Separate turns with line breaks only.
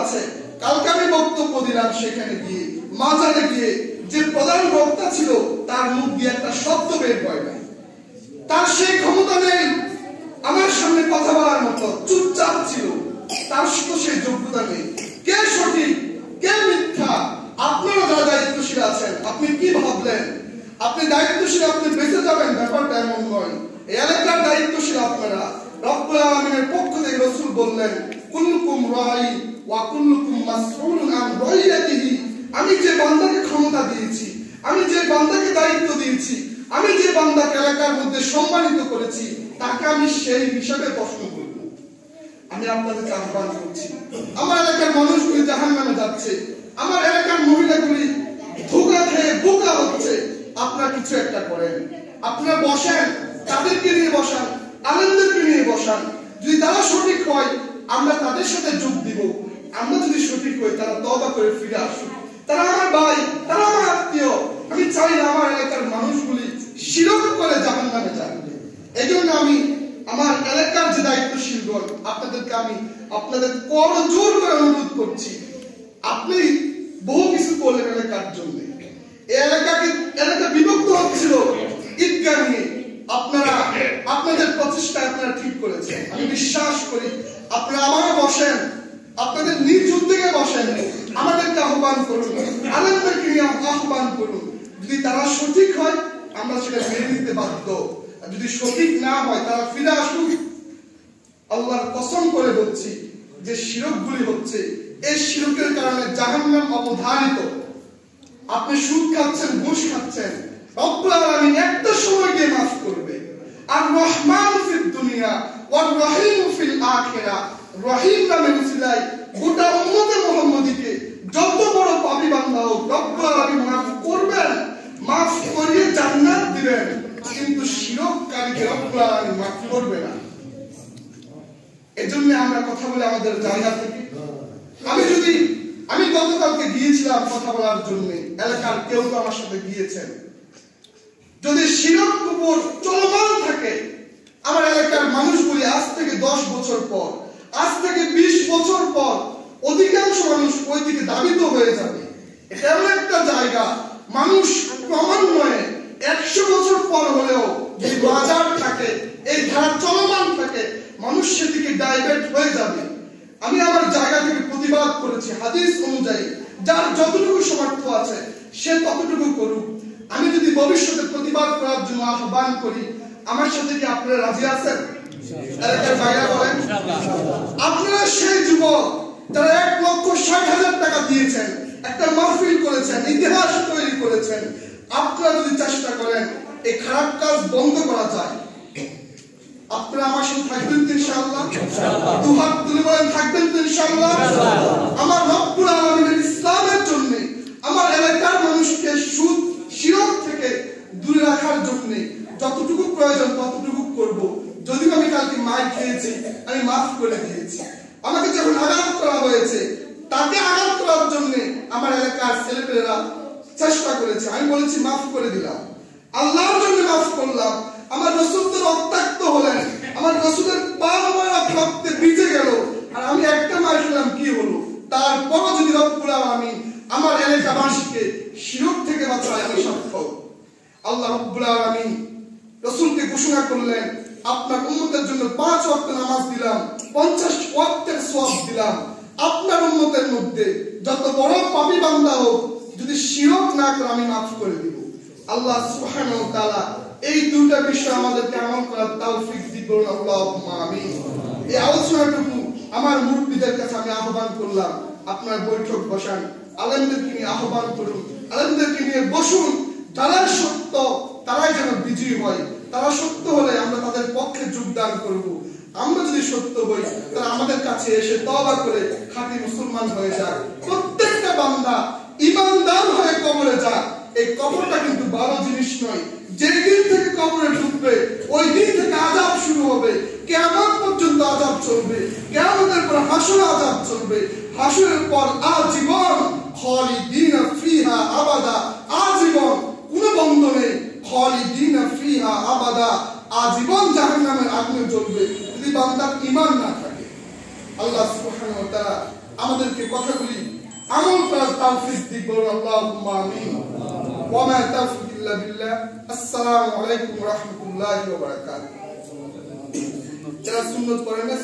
আছে। কালকে আমি বক্তব্য দিলাম, সেখানে গিয়ে মাজারে গিয়ে যে প্রধান বক্তা ছিল তার মুখ দিয়ে একটা শব্দ বের হয় না। তার সেই ক্ষমতা নেই আমার সামনে কথা বলার মতো, চুপচাপ ছিল। তার তো সেই যোগ্যতা নেই। কে সঠিক কে মিথ্যা, আপনারা যারা দায়িত্বশীল আছেন, আপনি কি ভাবলেন? আপনি দায়িত্বশীল, আপনি বেঁচে যাবেন, ব্যাপারটা এমন নয়। এই এলাকার দায়িত্বশীল আপনারা। রব্বুল আলামিনের পক্ষ থেকে রাসূল বললেন, কুল্লুকুম রাঈ ওয়া কুল্লুকুম মাসউলুন আন রাইয়াতিহি। আমি যে বান্দাকে ক্ষমতা দিয়েছি, আমি যে বান্দাকে দায়িত্ব দিয়েছি, আমি যে বান্দাকে এলাকার মধ্যে সম্মানিত করেছি, তাকে আমি সেই হিসাবে প্রশ্ন করব। আমি আপনাদেরকে আহ্বান করছি, আমার এলাকার মানুষগুলি জাহান্নামে যাচ্ছে, আমার এলাকার মহিলাগুলি ধোঁকা খেয়ে বোকা হচ্ছে। আপনারা কিছু একটা করেন, আপনারা বসেন, তাদেরকে নিয়ে বসান, আলেমদেরকে নিয়ে বসান। যদি তারা সঠিক হয় আমরা তাদের সাথে যোগ দিব, আমরা যদি সঠিক হই তারা তওবা করে ফিরে আসুক। তারা আমার ভাই, তারা আমার আত্মীয়। আমি চাই না আমার এলাকার মানুষগুলি শিরক করে জাহান্নামে যাক। এই জন্য আমি আমার এলাকার যে দায়িত্বশীলগণ, আপনাদেরকে আমি আপনাদের করজোর করে অনুরোধ করছি, আপনি বহু কিছু করলেন এলাকার জন্য। এই এলাকা বিভক্ত হচ্ছিল ঈদগাহ নিয়ে, আপনারা আপনাদের প্রচেষ্টায় আপনারা ঠিক করেছেন। আমি বিশ্বাস করি আপনারা আমার বসেন, আপনাদের নিজ উদ্যোগে বসেন, আমাদেরকে আহ্বান করুন, আলেমদেরকে নিয়ে আহ্বান করুন। যদি তারা সঠিক হয় আমরা সেটা মেনে নিতে বাধ্য, আর যদি সঠিক না হয় তারা ফিরে আসুক। আল্লাহর কসম করে বলছি যে শিরকগুলি হচ্ছে, এই শিরকের কারণে জাহান্নাম অবধারিত। আপনি সুদ খাচ্ছেন, ঘুষ খাচ্ছেন, রব্বুল আলামিন একটা সময় গিয়ে মাফ করবে। আর রহমান ফিদ দুনিয়া ওয়ার রহিম ফিল আখিরা। রহিম নামে উসিলায় গোটা উম্মতে মুহাম্মদীকে যত বড় পাপী বান্দা হোক রব্বুল আলামিন মাফ করবেন, মাফ করিয়ে জান্নাত দিবেন। কিন্তু শিরককারীকে রব্বুল আলামিন মাফ করবে না। এজন্য আমরা কথা বলি আমাদের জায়গা থেকে। আমি গতকালকে গিয়েছিলাম কথা বলার জন্য, এলাকার কেউ তো আমার সাথে গিয়েছেন। যদি শিরক কুফর চলমান থাকে, আমার এলাকার মানুষগুলি আজ থেকে 10 বছর পর, আজ থেকে 20 বছর পর অধিকাংশ মানুষ ওই দিকে ধাবিত হয়ে যাবে। এটা এমন একটা জায়গা, মানুষ ক্রমান্বয়ে 100 বছর পর হলেও এই বাজার থাকে, এই ধারা চলমান থাকে, মানুষ সেদিকে ডাইভার্ট হয়ে যাবে। আমি আমার জায়গা থেকে প্রতিবাদ করেছি হাদিস অনুযায়ী, যার যতটুকু সামর্থ্য আছে সে ততটুকু করুক। আমি যদি ভবিষ্যতে প্রতিবাদ করার জন্য আহ্বান করি, আমার সাথে কি আপনারা রাজি আছেন? এলাকার বাইরে বলেন। আপনারা সেই যুবক যারা 1,60,000 টাকা দিয়েছেন, একটা মাহফিল করেছেন, ইতিহাস তৈরি করেছেন, আপনারা যদি চেষ্টা করেন এই খারাপ কাজ বন্ধ করা যায়, আপনারা আমার সাথে থাকবেন তো ইনশাআল্লাহ? দুহাত তুলে বলেন থাকবেন তো ইনশাআল্লাহ? আমার রব্বুল আলামিনের ইসলামের জন্য, আমার এলাকার মানুষকে সুদ শিরক থেকে দূরে রাখার জন্য যতটুকু প্রয়োজন ততটুকু করব। যদিও আমি কালকে মার খেয়েছি, আমি মাফ করে দিয়েছি। আমাকে যখন আঘাত করা হয়েছে, তাকে আঘাত করার জন্য আমার এলাকার ছেলেপেলেরা চেষ্টা করেছে, আমি বলেছি মাফ করে দিলাম, আল্লাহর জন্য মাফ করলাম। আমার রাসূল তো রক্তাক্ত হলেন, আমার রাসূলের পা মোবারক রক্তে ভিজে গেল, আর আমি একটা মার খেলাম, কি হলো? তারপরও যদি রব্বুল আলামিন আমার এলাকাবাসীকে শিরক থেকে বাঁচায়, আমি সক্ষম। আল্লাহ রব্বুল আলামিন রাসূলকে ঘোষণা করলেন, আপনার উম্মতের জন্য 5 ওয়াক্ত নামাজ দিলাম, 50 ওয়াক্তের সওয়াব দিলাম। আপনার উম্মতের মধ্যে যত বড় পাপী বান্দা হোক, যদি শিরক না করে আমি মাফ করে দিব। আল্লাহ সুবহানাহু ওয়া তাআলা এই দুটো বিষয় আমাদেরকে আমল করার তৌফিক দিন, আল্লাহুম্মা আমিন। এই আলোচনাটুকু আমার মুরব্বিদের কাছে আমি আহ্বান করলাম, আপনারা বৈঠক বসান, আলেমদেরকে নিয়ে আহ্বান করুন, আলেমদেরকে নিয়ে বসুন। যারা সত্য তারাই যেন বিজয়ী হয়, তারা সত্য হলে আমরা তাদের পক্ষে যোগদান করব। আমরা যদি সত্য হই তারা আমাদের কাছে এসে তওবা করে খাঁটি মুসলমান হয়ে যায়। প্রত্যেকটা বান্দা ঈমানদার হয়ে কবরে যায়। এই কবরটা কিন্তু ভালো জিনিস নয়। যেই দিন থেকে কবরে ঢুকবে ওই দিন থেকে আযাব শুরু হবে, কিয়ামত পর্যন্ত আযাব চলবে, কিয়ামতের পর হাসর আযাব চলবে, হাসরের পর আজীবন খালিদিনা ফিহা আবাদা, আজীবন কোনো বন্ধ নেই, খালিদিনা ফিহা আবাদা, আজীবন জাহান্নামের আগুনে জ্বলবে যদি বান্দার ঈমান না থাকে। আল্লাহ সুবহানাহু ওয়া তাআলা আমাদেরকে কথা কথাগুলি আমল করার তৌফিক দিক বলুন আল্লাহুম্মা আমিন। ওয়া মা তাওফিক ইল্লা বিল্লাহ। আসসালামু আলাইকুম ওয়া রাহমাতুল্লাহি ওয়া বারাকাতুহু। যারা সুন্নাত পড়েন না